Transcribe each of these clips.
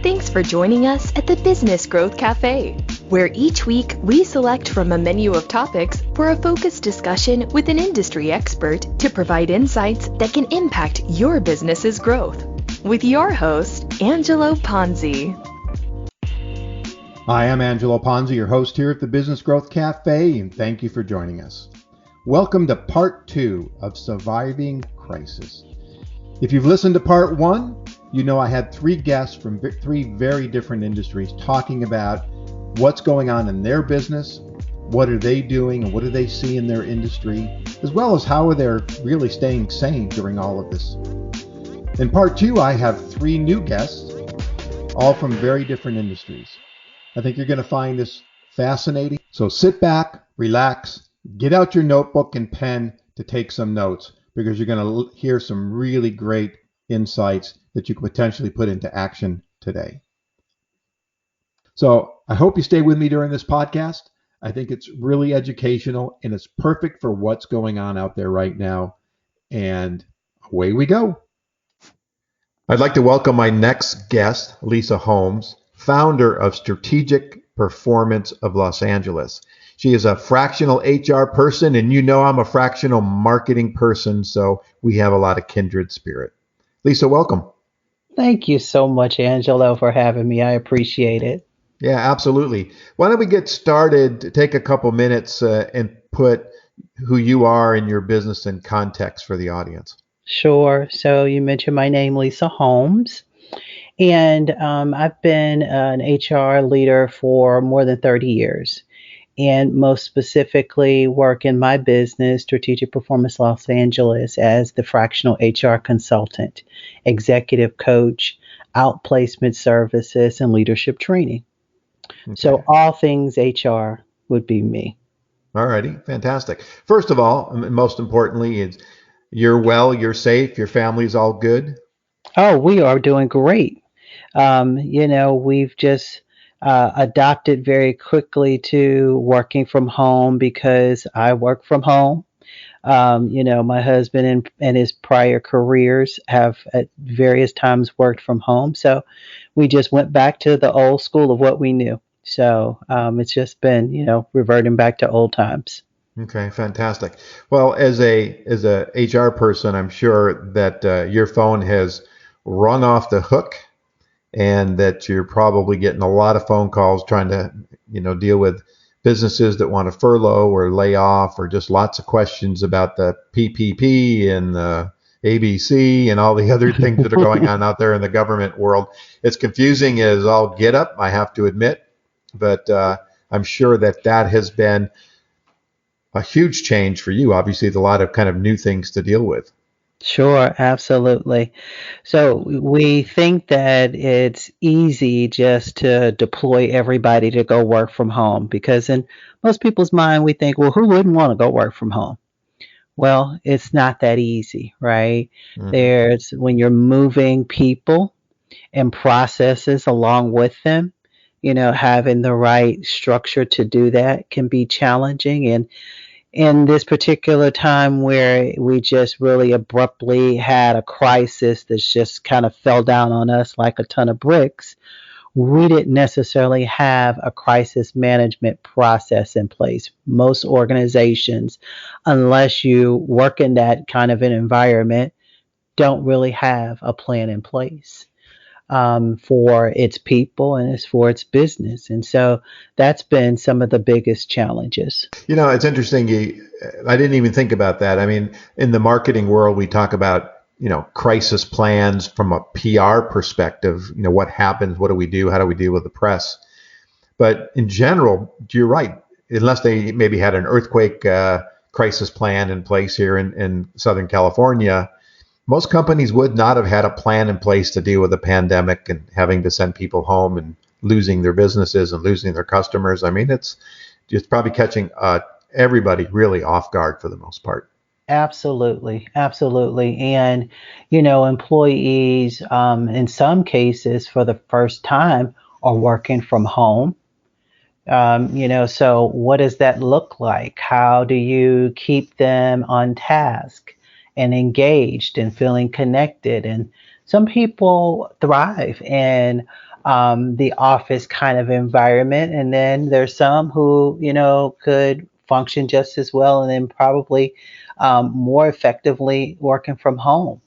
Thanks for joining us at the Business Growth Cafe, where each week we select from a menu of topics for a focused discussion with an industry expert to provide insights that can impact your business's growth. With your host, Angelo Ponzi. Hi, I'm Angelo Ponzi, your host here at the Business Growth Cafe, and thank you for joining us. Welcome to part 2 of Surviving Crisis. If you've listened to part 1, you know I had 3 guests from 3 very different industries talking about what's going on in their business, what are they doing, and what do they see in their industry, as well as how are they really staying sane during all of this. In part 2, I have 3 new guests, all from very different industries. I think you're going to find this fascinating. So sit back, relax, get out your notebook and pen to take some notes, because you're going to hear some really great insights that you could potentially put into action today. So I hope you stay with me during this podcast. I think it's really educational and it's perfect for what's going on out there right now. And away we go. I'd like to welcome my next guest, Lisa Holmes, founder of Strategic Performance of Los Angeles. She is a fractional HR person, and you know I'm a fractional marketing person, so we have a lot of kindred spirit. Lisa, welcome. Thank you so much, Angelo, for having me. I appreciate it. Yeah, absolutely. Why don't we get started, take a couple minutes and put who you are and your business in context for the audience. Sure. So you mentioned my name, Lisa Holmes, and I've been an HR leader for more than 30 years. And most specifically work in my business, Strategic Performance Los Angeles, as the fractional HR consultant, executive coach, outplacement services, and leadership training. Okay. So all things HR would be me. All righty, fantastic. First of all, and most importantly, is you're well, you're safe, your family's all good? Oh, we are doing great. We've just adopted very quickly to working from home because I work from home. My husband and his prior careers have at various times worked from home. So we just went back to the old school of what we knew. So it's just been, reverting back to old times. Okay, fantastic. Well, as a HR person, I'm sure that your phone has rung off the hook, and that you're probably getting a lot of phone calls trying to, deal with businesses that want to furlough or lay off, or just lots of questions about the PPP and the ABC and all the other things that are going on out there in the government world. It's confusing as all get up, I have to admit, but I'm sure that has been a huge change for you. Obviously, there's a lot of kind of new things to deal with. Sure, absolutely. So we think that it's easy just to deploy everybody to go work from home, because in most people's mind, we think, well, who wouldn't want to go work from home? Well, it's not that easy, right? Mm-hmm. When you're moving people and processes along with them, having the right structure to do that can be challenging. And in this particular time where we just really abruptly had a crisis that just kind of fell down on us like a ton of bricks, we didn't necessarily have a crisis management process in place. Most organizations, unless you work in that kind of an environment, don't really have a plan in place for its people and it's for its business. And so that's been some of the biggest challenges. It's interesting. I didn't even think about that. I mean, in the marketing world, we talk about, crisis plans from a PR perspective. What happens? What do we do? How do we deal with the press? But in general, you're right. Unless they maybe had an earthquake crisis plan in place here in Southern California, most companies would not have had a plan in place to deal with the pandemic and having to send people home and losing their businesses and losing their customers. I mean, it's probably catching everybody really off guard for the most part. Absolutely. Absolutely. And, employees, in some cases for the first time are working from home. So what does that look like? How do you keep them on task and engaged and feeling connected? And Some people thrive in the office kind of environment, and then there's some who, could function just as well and then probably more effectively working from home.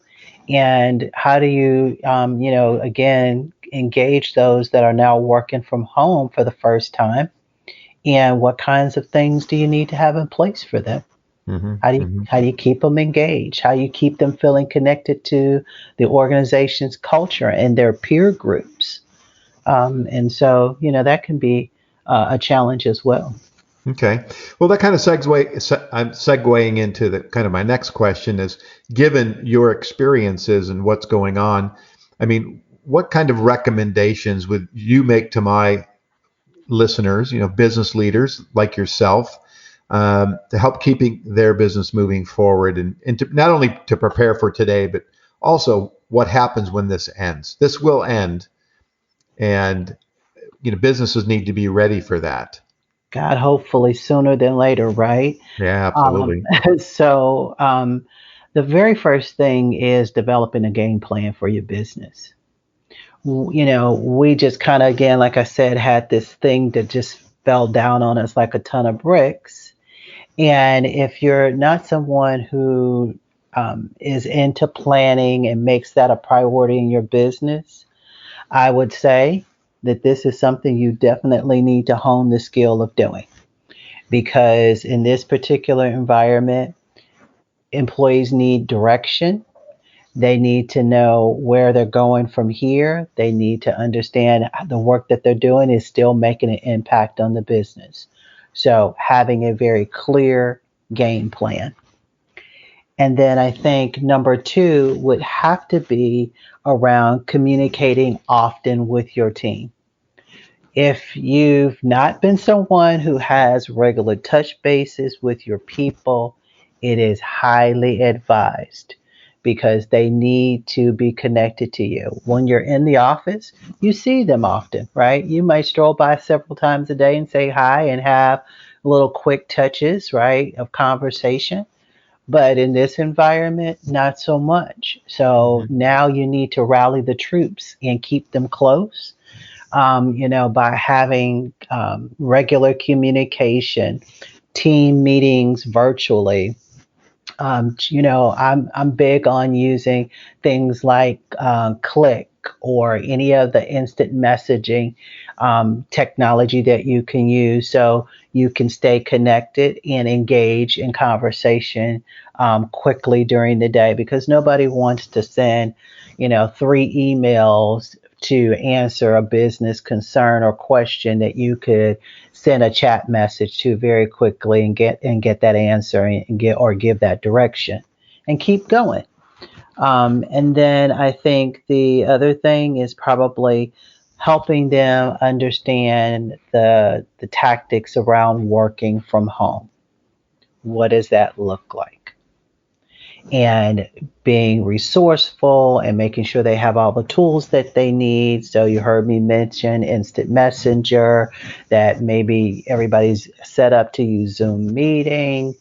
And how do you, again, engage those that are now working from home for the first time? And what kinds of things do you need to have in place for them? Hmm. How do you keep them engaged? How do you keep them feeling connected to the organization's culture and their peer groups? And so, that can be a challenge as well. Okay. Well, that kind of I'm segueing into the kind of my next question is, given your experiences and what's going on, I mean, what kind of recommendations would you make to my listeners, business leaders like yourself, to help keeping their business moving forward and to, not only to prepare for today, but also what happens when this ends? This will end, and businesses need to be ready for that. God, hopefully sooner than later, right? Yeah, Um, absolutely. so, the very first thing is developing a game plan for your business. We just kind of, again, like I said, had this thing that just fell down on us like a ton of bricks. And if you're not someone who is into planning and makes that a priority in your business, I would say that this is something you definitely need to hone the skill of doing. Because in this particular environment, employees need direction. They need to know where they're going from here. They need to understand the work that they're doing is still making an impact on the business. So, having a very clear game plan. And then I think number two would have to be around communicating often with your team. If you've not been someone who has regular touch bases with your people, it is highly advised because they need to be connected to you. When you're in the office, you see them often, right? You might stroll by several times a day and say hi and have little quick touches, right, of conversation. But in this environment, not so much. So Hmm. now you need to rally the troops and keep them close, by having regular communication, team meetings virtually. I'm big on using things like Click or any of the instant messaging technology that you can use so you can stay connected and engage in conversation quickly during the day because nobody wants to send, three emails to answer a business concern or question that you could send a chat message to very quickly and get that answer and get or give that direction and keep going. And then I think the other thing is probably helping them understand the tactics around working from home. What does that look like? And being resourceful and making sure they have all the tools that they need. So you heard me mention instant messenger, that maybe everybody's set up to use Zoom meeting.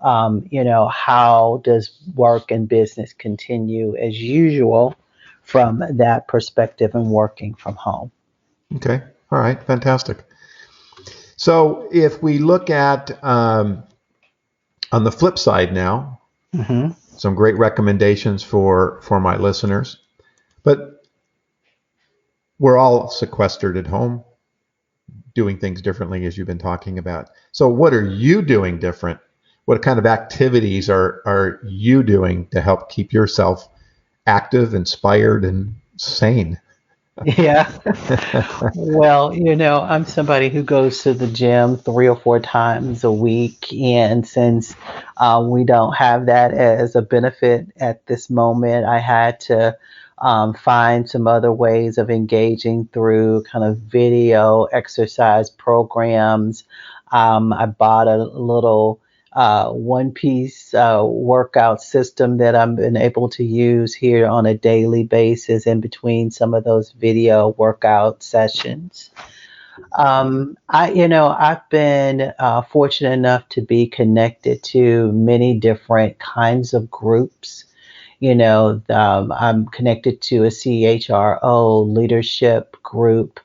How does work and business continue as usual from that perspective and working from home? Okay. All right. Fantastic. So if we look at on the flip side now, Hmm. some great recommendations for my listeners, but we're all sequestered at home, doing things differently as you've been talking about. So what are you doing different? What kind of activities are you doing to help keep yourself active, inspired, and sane? Yeah. Well, I'm somebody who goes to the gym 3 or 4 times a week. And since we don't have that as a benefit at this moment, I had to find some other ways of engaging through kind of video exercise programs. I bought a little one piece workout system that I've been able to use here on a daily basis in between some of those video workout sessions. I've been fortunate enough to be connected to many different kinds of groups, I'm connected to a CHRO leadership group,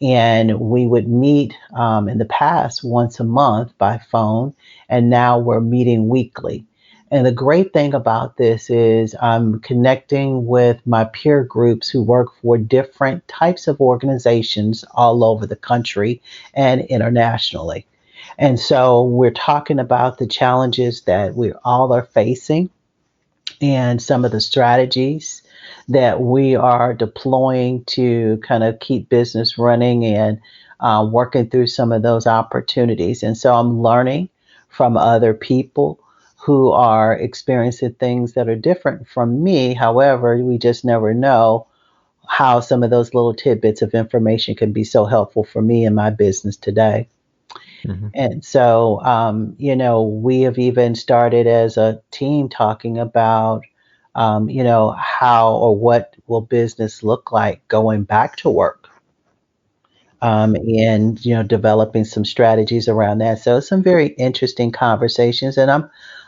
and we would meet in the past once a month by phone, and now we're meeting weekly. And the great thing about this is I'm connecting with my peer groups who work for different types of organizations all over the country and internationally. And so we're talking about the challenges that we all are facing and some of the strategies that we are deploying to kind of keep business running and working through some of those opportunities. And so I'm learning from other people who are experiencing things that are different from me. However, we just never know how some of those little tidbits of information can be so helpful for me in my business today. Mhm. And so, we have even started as a team talking about, how or what will business look like going back to work, and, developing some strategies around that. So, some very interesting conversations. And I'm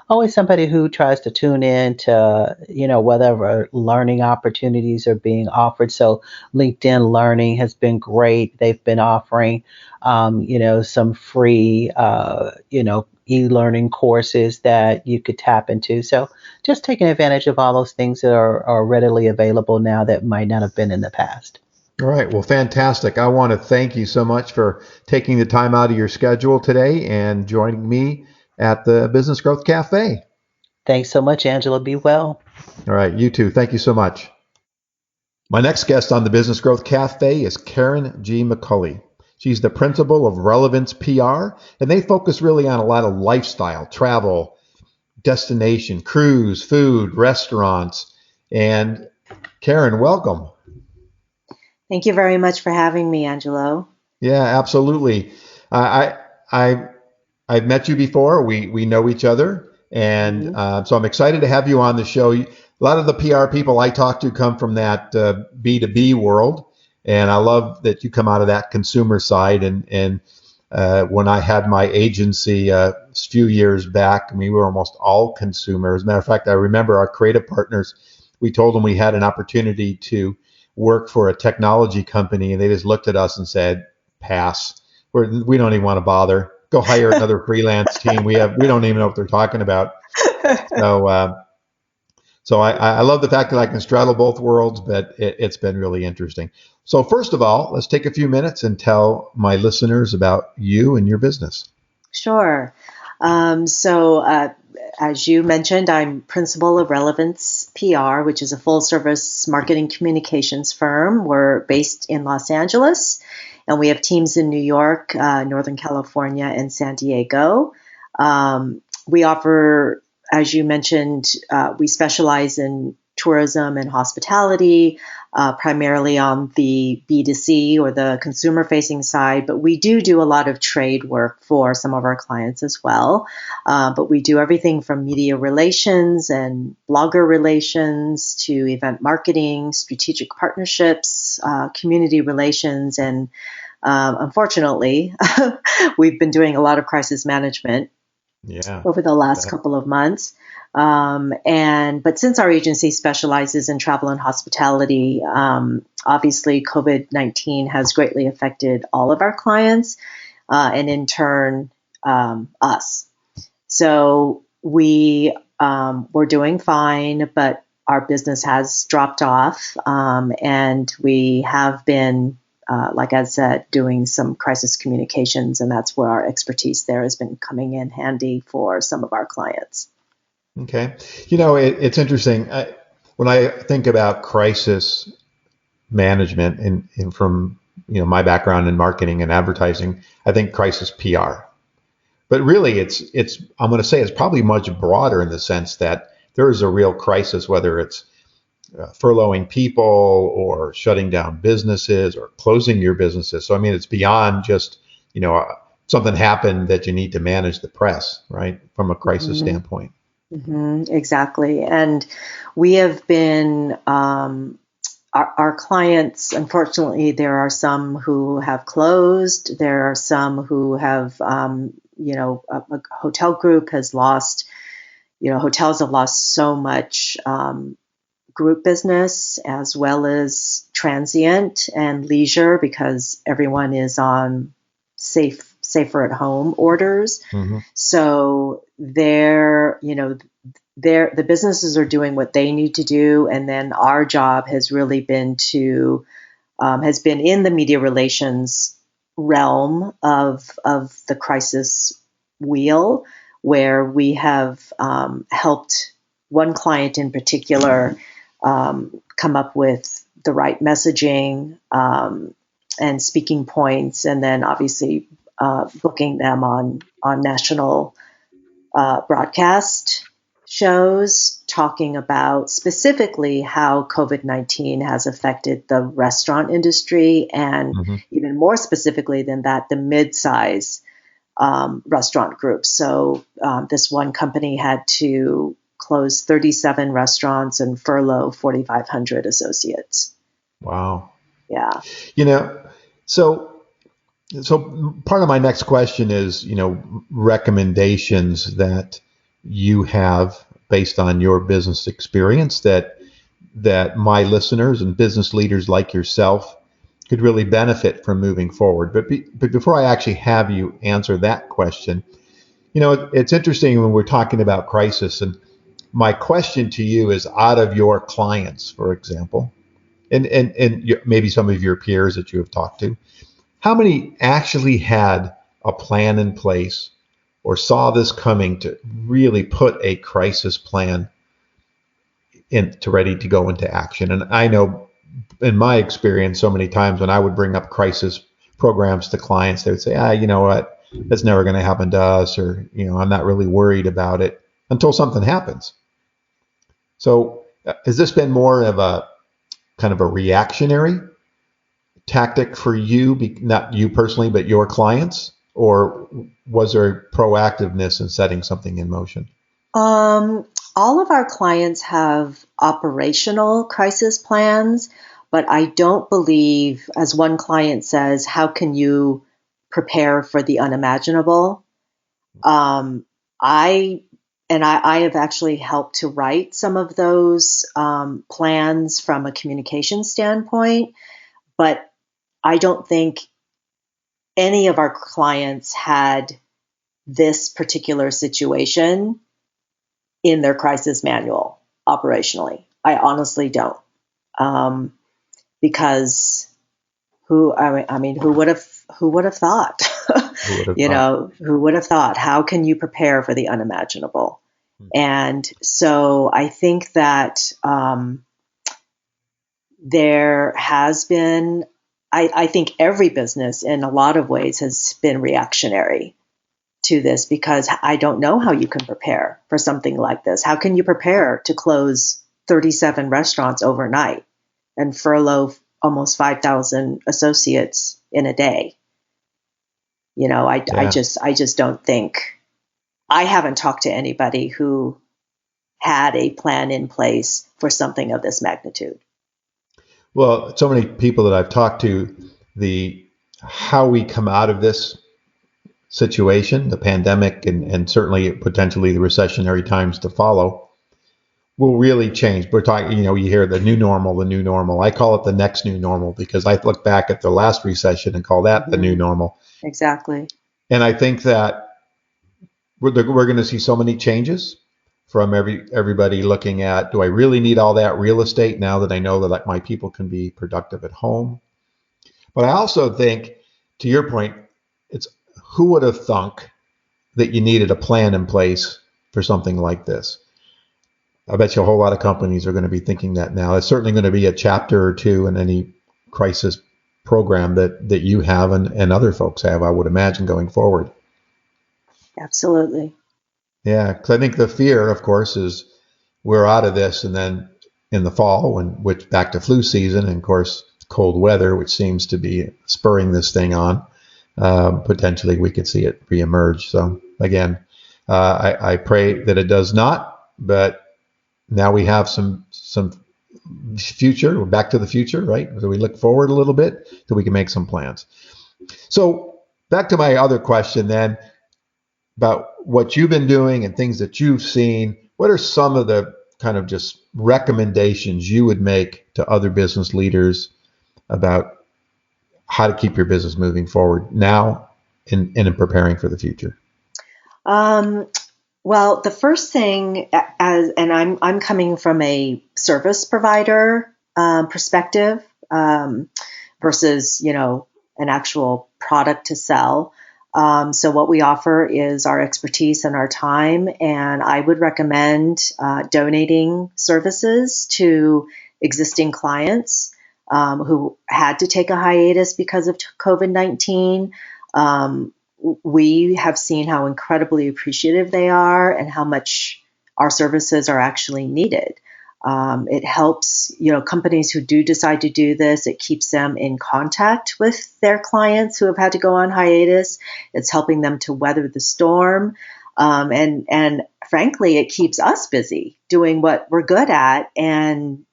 always somebody who tries to tune in to, whatever learning opportunities are being offered. So, LinkedIn Learning has been great. They've been offering, some free, e-learning courses that you could tap into. So, just taking advantage of all those things that are readily available now that might not have been in the past. All right. Well, fantastic. I want to thank you so much for taking the time out of your schedule today and joining me at the Business Growth Cafe. Thanks so much, Angela. Be well. All right. You too. Thank you so much. My next guest on the Business Growth Cafe is Karen Gee-McAuley. She's the principal of Relevance PR, and they focus really on a lot of lifestyle, travel, destination, cruise, food, restaurants. And Karen, welcome. Thank you very much for having me, Angelo. Yeah, absolutely. I I've met you before. We know each other, and Mhm. so I'm excited to have you on the show. A lot of the PR people I talk to come from that B2B world, and I love that you come out of that consumer side. And when I had my agency a few years back, I mean, we were almost all consumer. As a matter of fact, I remember our creative partners. We told them we had an opportunity to work for a technology company, and they just looked at us and said, "Pass. We don't even want to bother. Go hire another freelance team. We don't even know what they're talking about." So I love the fact that I can straddle both worlds, but it's been really interesting. So first of all, let's take a few minutes and tell my listeners about you and your business. Sure. As you mentioned, I'm principal of Relevance PR, which is a full service marketing communications firm. We're based in Los Angeles, and we have teams in New York, Northern California, and San Diego. We offer, as you mentioned, we specialize in tourism and hospitality, primarily on the B2C or the consumer facing side, but we do a lot of trade work for some of our clients as well. But we do everything from media relations and blogger relations to event marketing, strategic partnerships, community relations, and unfortunately, we've been doing a lot of crisis management over the last couple of months. But since our agency specializes in travel and hospitality, obviously COVID-19 has greatly affected all of our clients, and in turn, us. So we're doing fine, but our business has dropped off, and we have been, like I said, doing some crisis communications, and that's where our expertise there has been coming in handy for some of our clients. Okay. It's interesting. When I think about crisis management and from, my background in marketing and advertising, I think crisis PR. But really I'm going to say it's probably much broader in the sense that there is a real crisis, whether it's furloughing people or shutting down businesses or closing your businesses. So, I mean, it's beyond just, something happened that you need to manage the press, right? From a crisis standpoint. Mm-hmm, exactly. And we have been, our clients, unfortunately, there are some who have closed. There are some who have, a hotel group has lost, hotels have lost so much group business as well as transient and leisure, because everyone is on safer at home orders. Mm-hmm. So the businesses are doing what they need to do, and then our job has really been has been in the media relations realm of the crisis wheel, where we have helped one client in particular come up with the right messaging and speaking points, and then obviously booking them on national broadcast shows, talking about specifically how COVID-19 has affected the restaurant industry, and Mm-hmm. even more specifically than that, the mid-size restaurant groups. So this one company had to close 37 restaurants and furlough 4,500 associates. Wow. Yeah. So part of my next question is, recommendations that you have based on your business experience that my listeners and business leaders like yourself could really benefit from moving forward. But before I actually have you answer that question, it's interesting when we're talking about crisis, and my question to you is, out of your clients, for example, and maybe some of your peers that you have talked to, how many actually had a plan in place or saw this coming to really put a crisis plan ready to go into action? And I know in my experience, so many times when I would bring up crisis programs to clients, they would say, you know what, that's never going to happen to us, or, I'm not really worried about it, until something happens. So has this been more of a kind of a reactionary tactic for you, not you personally, but your clients? Or was there proactiveness in setting something in motion? All of our clients have operational crisis plans, but I don't believe, as one client says, how can you prepare for the unimaginable? I have actually helped to write some of those plans from a communication standpoint, but I don't think any of our clients had this particular situation in their crisis manual operationally. I honestly don't, because who would have thought? Who would have thought? Who would have thought? How can you prepare for the unimaginable? And so I think that there has been, I think every business in a lot of ways has been reactionary to this, because I don't know how you can prepare for something like this. How can you prepare to close 37 restaurants overnight and furlough almost 5,000 associates in a day? I just don't think, I haven't talked to anybody who had a plan in place for something of this magnitude. Well, so many people that I've talked to, how we come out of this situation, the pandemic, and certainly potentially the recessionary times to follow, will really change. We're talking, you hear the new normal. I call it the next new normal, because I look back at the last recession and call that the new normal. Exactly. And I think that we're going to see so many changes from everybody looking at, do I really need all that real estate now that I know that my people can be productive at home? But I also think, to your point, it's who would have thunk that you needed a plan in place for something like this? I bet you a whole lot of companies are going to be thinking that now. It's certainly going to be a chapter or two in any crisis program that you have and other folks have, I would imagine, going forward. Absolutely. Yeah, because I think the fear, of course, is we're out of this, and then in the fall, which back to flu season, and of course cold weather, which seems to be spurring this thing on, potentially we could see it reemerge. So again, I pray that it does not, but now we have some future. We're back to the future, right? So we look forward a little bit so we can make some plans. So back to my other question then, about what you've been doing and things that you've seen. What are some of the kind of just recommendations you would make to other business leaders about how to keep your business moving forward now and in preparing for the future? Well, the first thing, and I'm coming from a service provider perspective versus an actual product to sell. So what we offer is our expertise and our time, and I would recommend donating services to existing clients who had to take a hiatus because of COVID-19. We have seen how incredibly appreciative they are and how much our services are actually needed. It helps, companies who do decide to do this, it keeps them in contact with their clients who have had to go on hiatus. It's helping them to weather the storm. And frankly, it keeps us busy doing what we're good at and,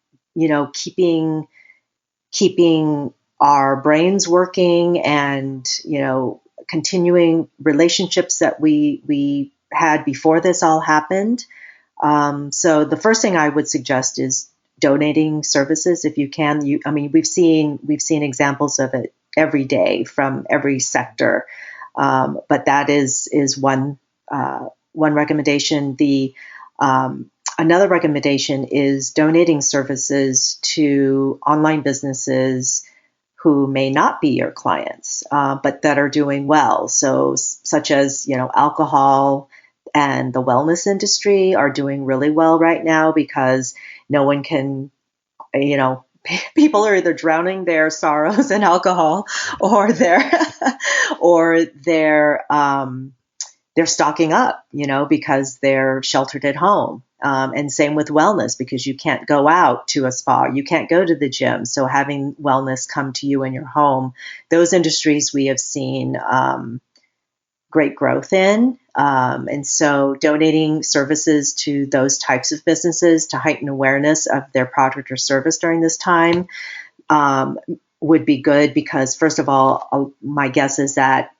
keeping our brains working and, continuing relationships that we had before this all happened. So the first thing I would suggest is donating services if you can. We've seen examples of it every day from every sector, but that is one recommendation. The another recommendation is donating services to online businesses who may not be your clients, but that are doing well. So such as, alcohol and the wellness industry are doing really well right now because no one can, people are either drowning their sorrows in alcohol or they're stocking up, because they're sheltered at home. And same with wellness, because you can't go out to a spa, you can't go to the gym. So having wellness come to you in your home, those industries we have seen great growth in. And so donating services to those types of businesses to heighten awareness of their product or service during this time would be good because, first of all, my guess is that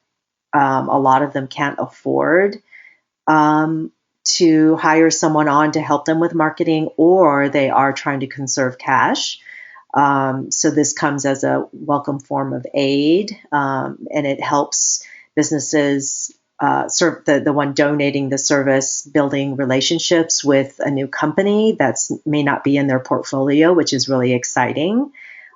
a lot of them can't afford to hire someone on to help them with marketing, or they are trying to conserve cash. So this comes as a welcome form of aid, and it helps businesses serve the one donating the service, building relationships with a new company that's may not be in their portfolio, which is really exciting.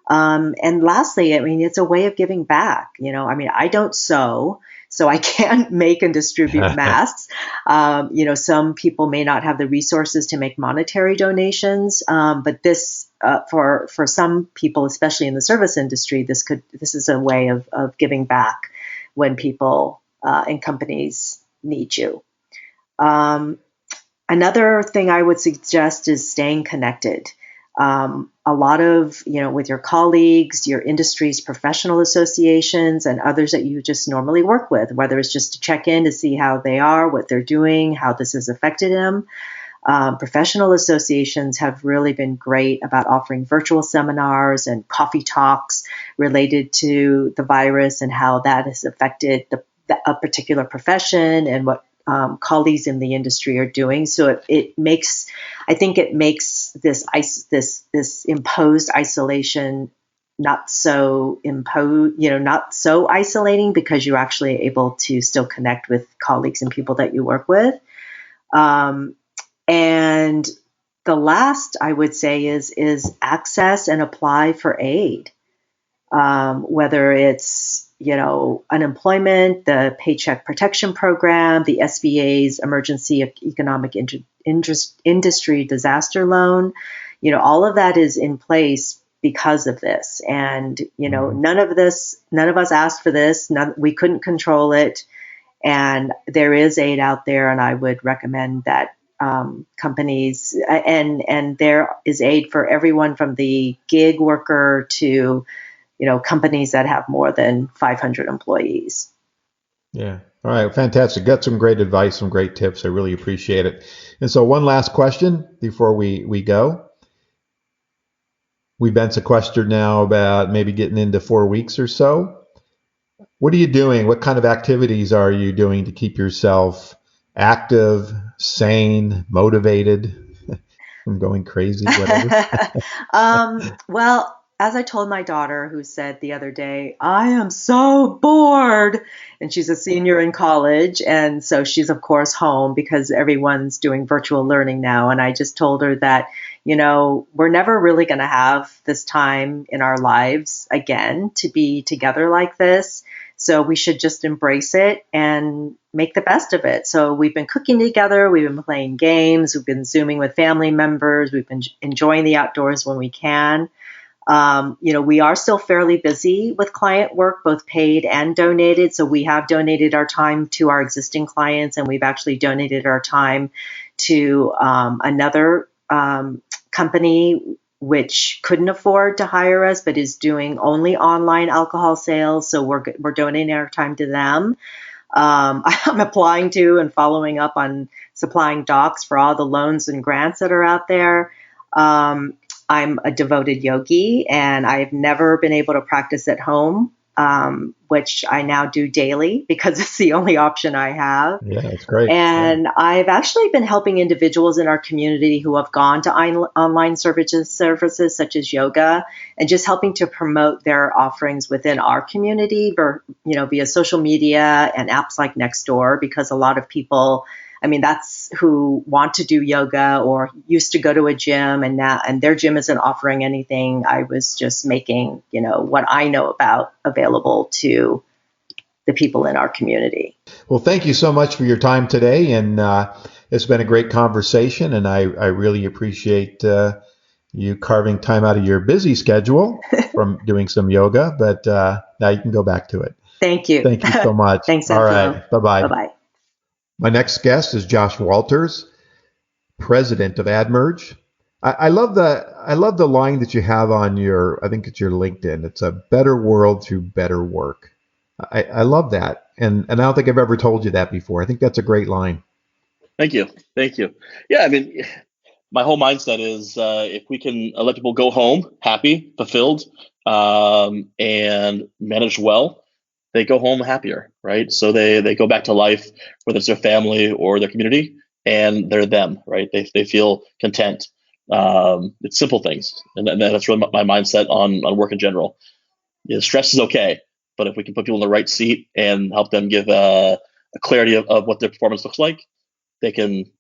And lastly, it's a way of giving back. I don't sew, so I can't make and distribute masks. Some people may not have the resources to make monetary donations, but this, for some people, especially in the service industry, this is a way of giving back when people and companies need you. Another thing I would suggest is staying connected. A lot of, with your colleagues, your industry's professional associations, and others that you just normally work with, whether it's just to check in to see how they are, what they're doing, how this has affected them. Professional associations have really been great about offering virtual seminars and coffee talks related to the virus and how that has affected a particular profession and what colleagues in the industry are doing. So it makes this imposed isolation not so isolating, because you're actually able to still connect with colleagues and people that you work with. And the last I would say is access and apply for aid, whether it's unemployment, the Paycheck Protection Program, the SBA's Emergency Economic Industry Disaster Loan. All of that is in place because of this. And, none of us asked for this. We couldn't control it. And there is aid out there. And I would recommend that companies, and there is aid for everyone from the gig worker to companies that have more than 500 employees. Yeah. All right. Fantastic. Got some great advice, some great tips. I really appreciate it. And so one last question before we go. We've been sequestered now about maybe getting into 4 weeks or so. What are you doing? What kind of activities are you doing to keep yourself active, sane, motivated? from going crazy, whatever? Well, as I told my daughter, who said the other day, I am so bored. And she's a senior in college. And so she's, of course, home because everyone's doing virtual learning now. And I just told her that, we're never really going to have this time in our lives again to be together like this. So we should just embrace it and make the best of it. So we've been cooking together. We've been playing games. We've been Zooming with family members. We've been enjoying the outdoors when we can. We are still fairly busy with client work, both paid and donated. So we have donated our time to our existing clients, and we've actually donated our time to another company which couldn't afford to hire us, but is doing only online alcohol sales. So we're donating our time to them. I'm applying to and following up on supplying docs for all the loans and grants that are out there. I'm a devoted yogi, and I've never been able to practice at home, which I now do daily because it's the only option I have. Yeah, that's great. And I've actually been helping individuals in our community who have gone to online services such as yoga, and just helping to promote their offerings within our community, via social media and apps like Nextdoor, because a lot of people, that's who want to do yoga or used to go to a gym, and their gym isn't offering anything. I was just making, what I know about available to the people in our community. Well, thank you so much for your time today, and it's been a great conversation, and I really appreciate you carving time out of your busy schedule from doing some yoga, but now you can go back to it. Thank you. Thank you so much. Thanks, All Angelo. right. Bye-bye. Bye-bye. My next guest is Josh Walters, president of AdMerge. I love the line that you have on I think it's your LinkedIn. It's a better world through better work. I love that. And I don't think I've ever told you that before. I think that's a great line. Thank you. Yeah, my whole mindset is if we can let people go home happy, fulfilled, and managed well, they go home happier, right? So they go back to life, whether it's their family or their community, and they're them, right? They feel content. It's simple things, and that's really my mindset on work in general. Stress is okay, but if we can put people in the right seat and help them give a clarity of what their performance looks like, they can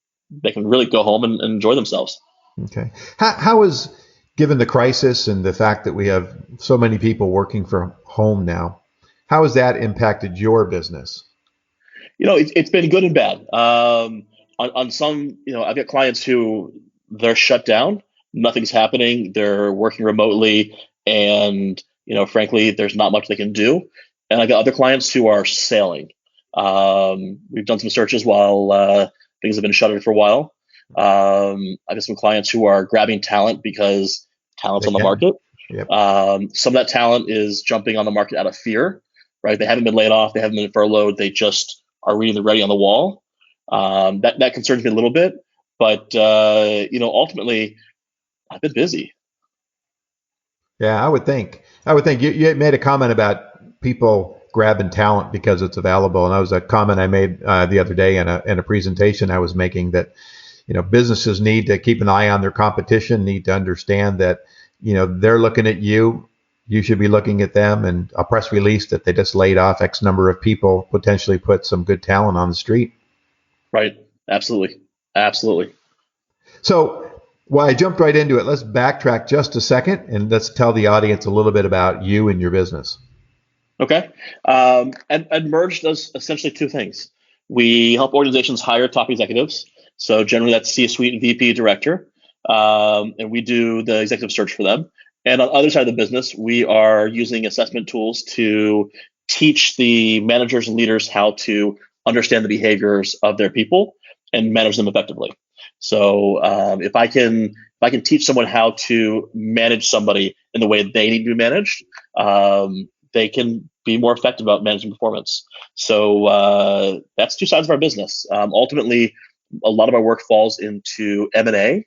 really go home and enjoy themselves. Okay. How is, given the crisis and the fact that we have so many people working from home now, how has that impacted your business? It's been good and bad. On some, I've got clients who they're shut down, nothing's happening, they're working remotely, and frankly, there's not much they can do. And I've got other clients who are sailing. We've done some searches while things have been shuttered for a while. I've got some clients who are grabbing talent because talent's on the market. Yep. Some of that talent is jumping on the market out of fear, right? They haven't been laid off, they haven't been furloughed, they just are reading the writing on the wall. That concerns me a little bit, but ultimately, I've been busy. Yeah, I would think you made a comment about people grabbing talent because it's available, and that was a comment I made the other day in a presentation I was making, that businesses need to keep an eye on their competition, need to understand that they're looking at you. You should be looking at them, and a press release that they just laid off X number of people potentially put some good talent on the street. Right. Absolutely. So, well, I jumped right into it. Let's backtrack just a second and let's tell the audience a little bit about you and your business. Okay. AdMerge does essentially two things. We help organizations hire top executives. So generally that's C-suite, VP, director. And we do the executive search for them. And on the other side of the business, we are using assessment tools to teach the managers and leaders how to understand the behaviors of their people and manage them effectively. So if I can teach someone how to manage somebody in the way they need to be managed, they can be more effective about managing performance. So that's two sides of our business. Ultimately, a lot of our work falls into M&A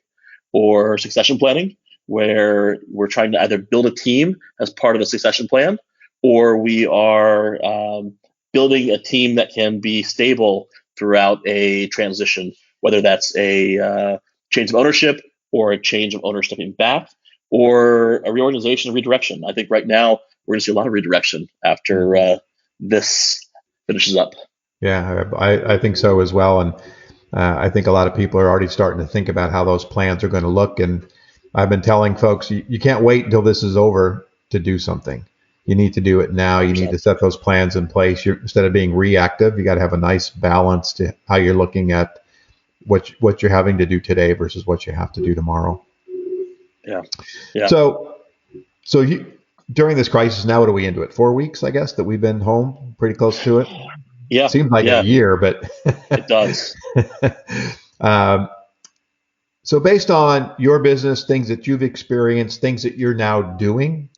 or succession planning, where we're trying to either build a team as part of a succession plan, or we are building a team that can be stable throughout a transition, whether that's a change of ownership or a change of owner stepping back, or a reorganization or redirection. I think right now we're going to see a lot of redirection after this finishes up. Yeah, I think so as well. And I think a lot of people are already starting to think about how those plans are going to look. And I've been telling folks, you can't wait until this is over to do something. You need to do it now. You need to set those plans in place. Instead of being reactive, you got to have a nice balance to how you're looking at what you're having to do today versus what you have to do tomorrow. Yeah. So you, during this crisis, now what are we into it? 4 weeks, I guess, that we've been home, pretty close to it. Yeah. Seems like a year, but it does. So based on your business, things that you've experienced, things that you're now doing,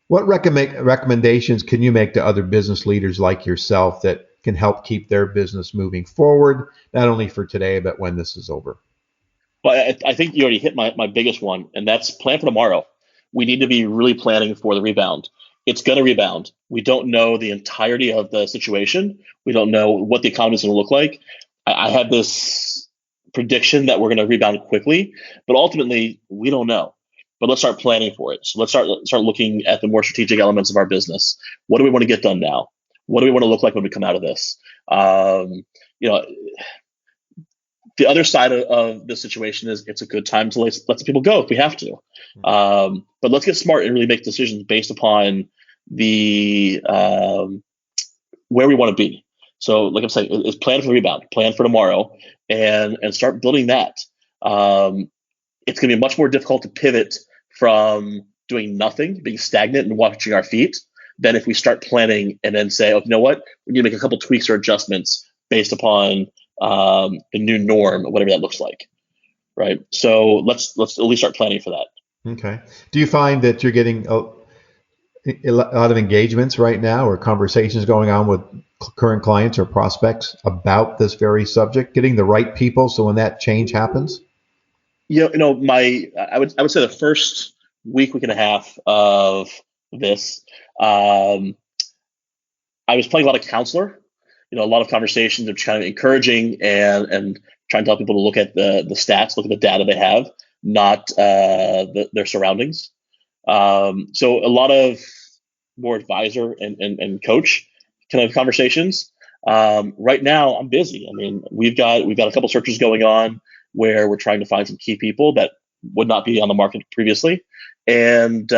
what recommendations can you make to other business leaders like yourself that can help keep their business moving forward, not only for today, but when this is over? Well, I think you already hit my biggest one, and that's plan for tomorrow. We need to be really planning for the rebound. It's going to rebound. We don't know the entirety of the situation. We don't know what the economy is going to look like. I have this prediction that we're going to rebound quickly, but ultimately we don't know. But let's start planning for it. So let's start looking at the more strategic elements of our business. What do we want to get done now? What do we want to look like when we come out of this? The other side of this situation is it's a good time to let people go if we have to. But let's get smart and really make decisions based upon the where we want to be. So like I'm saying, is plan for the rebound, plan for tomorrow, and start building that. It's going to be much more difficult to pivot from doing nothing, being stagnant and watching our feet, than if we start planning and then say, oh, you know what, we need to make a couple tweaks or adjustments based upon the new norm, whatever that looks like, right? So let's at least start planning for that. Okay. Do you find that you're getting a lot of engagements right now, or conversations going on with current clients or prospects about this very subject, getting the right people so when that change happens? I would say the first week and a half of this, I was playing a lot of counselor. A lot of conversations of kind of encouraging and trying to help people to look at the stats, look at the data they have, not their surroundings. So a lot of more advisor and coach kind of conversations. Right now, I'm busy. I mean, we've got a couple searches going on where we're trying to find some key people that would not be on the market previously, and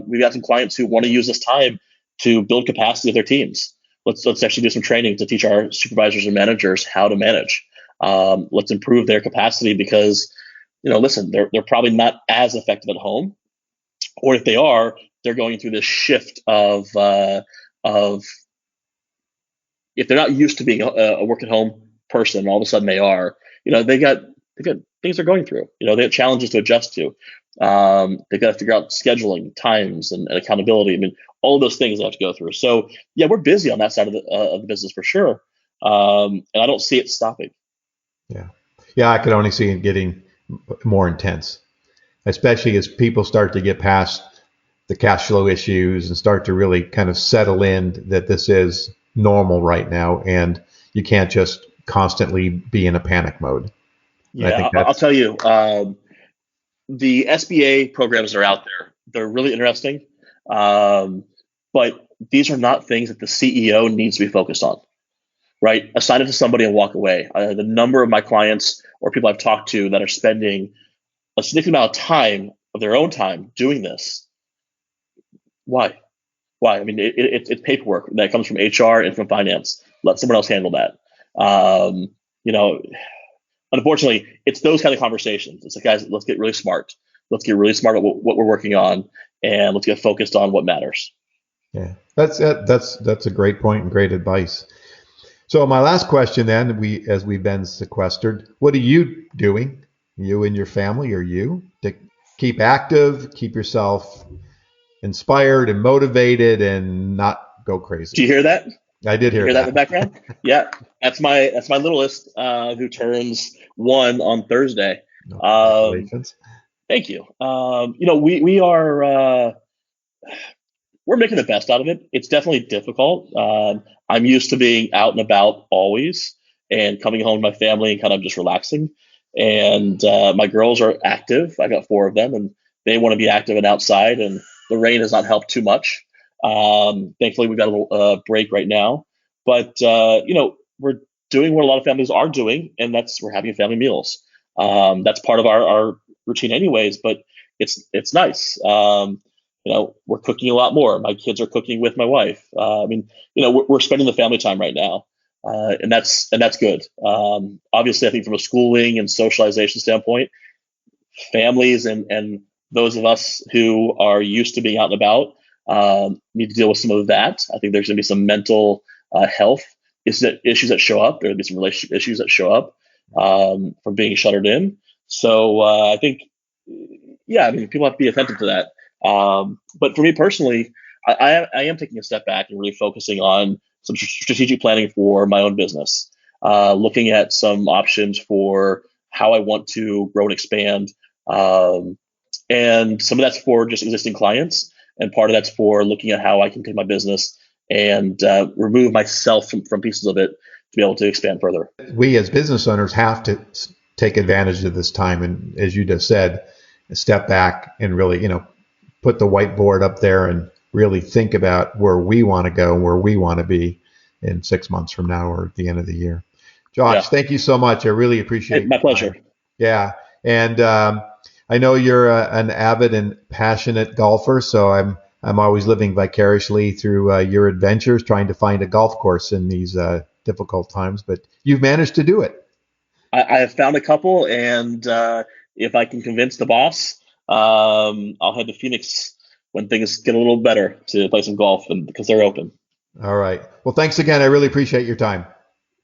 we've got some clients who want to use this time to build capacity of their teams. Let's actually do some training to teach our supervisors and managers how to manage. Let's improve their capacity because, listen, they're probably not as effective at home, or if they are, they're going through this shift of if they're not used to being a work at home person, all of a sudden they are. They got things they're going through. They have challenges to adjust to. They've got to figure out scheduling, times, and accountability. I mean, all of those things they have to go through. So yeah, we're busy on that side of the business for sure, and I don't see it stopping. Yeah, I could only see it getting more intense, especially as people start to get past the cash flow issues and start to really kind of settle in that this is normal right now, and you can't just constantly be in a panic mode. Yeah, I'll tell you, the SBA programs are out there. They're really interesting, but these are not things that the CEO needs to be focused on, right? Assign it to somebody and walk away. The number of my clients or people I've talked to that are spending a significant amount of time, of their own time, doing this. Why? I mean, it's paperwork that comes from HR and from finance. Let someone else handle that. Unfortunately, it's those kind of conversations. It's like, guys, let's get really smart. Let's get really smart about what we're working on, and let's get focused on what matters. Yeah, that's a great point and great advice. So my last question then, as we've been sequestered, what are you doing, you and your family, or you, to keep active, keep yourself inspired and motivated, and not go crazy? Do you hear that? I did hear that in the background. Yeah, that's my littlest who turns 1 on Thursday. Congratulations. Thank you. We are we're making the best out of it. It's definitely difficult. I'm used to being out and about always and coming home to my family and kind of just relaxing. And my girls are active. I got 4 of them, and they want to be active and outside. And the rain has not helped too much. Thankfully, we've got a little break right now. But we're doing what a lot of families are doing, and we're having family meals. That's part of our routine, anyways. But it's nice. We're cooking a lot more. My kids are cooking with my wife. We're spending the family time right now. And that's good. Obviously, I think from a schooling and socialization standpoint, families and those of us who are used to being out and about need to deal with some of that. I think there's going to be some mental health issues that show up. There will be some relationship issues that show up from being shuttered in. So I think, people have to be attentive to that. But for me personally, I am taking a step back and really focusing on some strategic planning for my own business, looking at some options for how I want to grow and expand. And some of that's for just existing clients, and part of that's for looking at how I can take my business and remove myself from pieces of it to be able to expand further. We as business owners have to take advantage of this time, and as you just said, step back and really, put the whiteboard up there and really think about where we want to go, where we want to be in 6 months from now or at the end of the year. Josh, Thank you so much. I really appreciate it. My pleasure. Yeah. And I know you're an avid and passionate golfer, so I'm always living vicariously through your adventures, trying to find a golf course in these difficult times, but you've managed to do it. I have found a couple, and if I can convince the boss, I'll head to Phoenix when things get a little better to play some golf, and because they're open. All right. Well, thanks again. I really appreciate your time.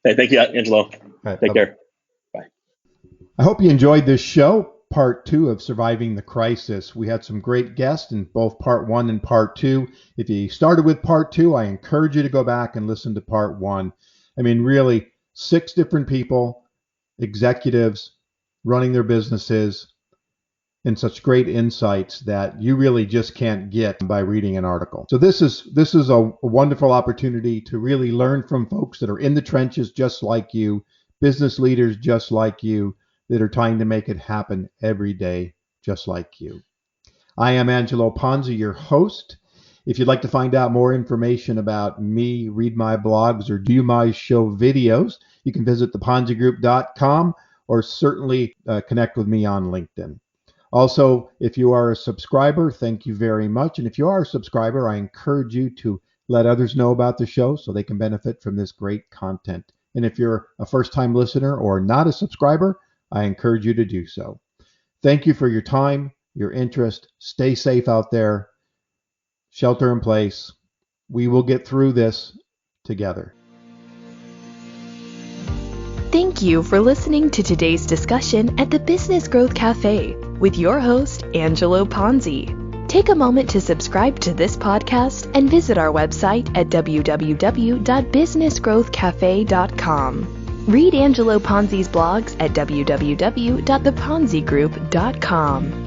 Hey, thank you, Angelo. Right, Take care. Bye. I hope you enjoyed this show, part 2 of Surviving the Crisis. We had some great guests in both part 1 and part 2. If you started with part 2, I encourage you to go back and listen to part 1. Really, 6 different people, executives, running their businesses, and such great insights that you really just can't get by reading an article. So this is a wonderful opportunity to really learn from folks that are in the trenches just like you, business leaders just like you, that are trying to make it happen every day just like you. I am Angelo Ponzi, your host. If you'd like to find out more information about me, read my blogs, or do my show videos, you can visit theponzigroup.com or certainly connect with me on LinkedIn. Also, if you are a subscriber, thank you very much. And if you are a subscriber, I encourage you to let others know about the show so they can benefit from this great content. And if you're a first-time listener or not a subscriber, I encourage you to do so. Thank you for your time, your interest. Stay safe out there. Shelter in place. We will get through this together. Thank you for listening to today's discussion at the Business Growth Cafe with your host, Angelo Ponzi. Take a moment to subscribe to this podcast and visit our website at www.businessgrowthcafe.com. Read Angelo Ponzi's blogs at www.theponzigroup.com.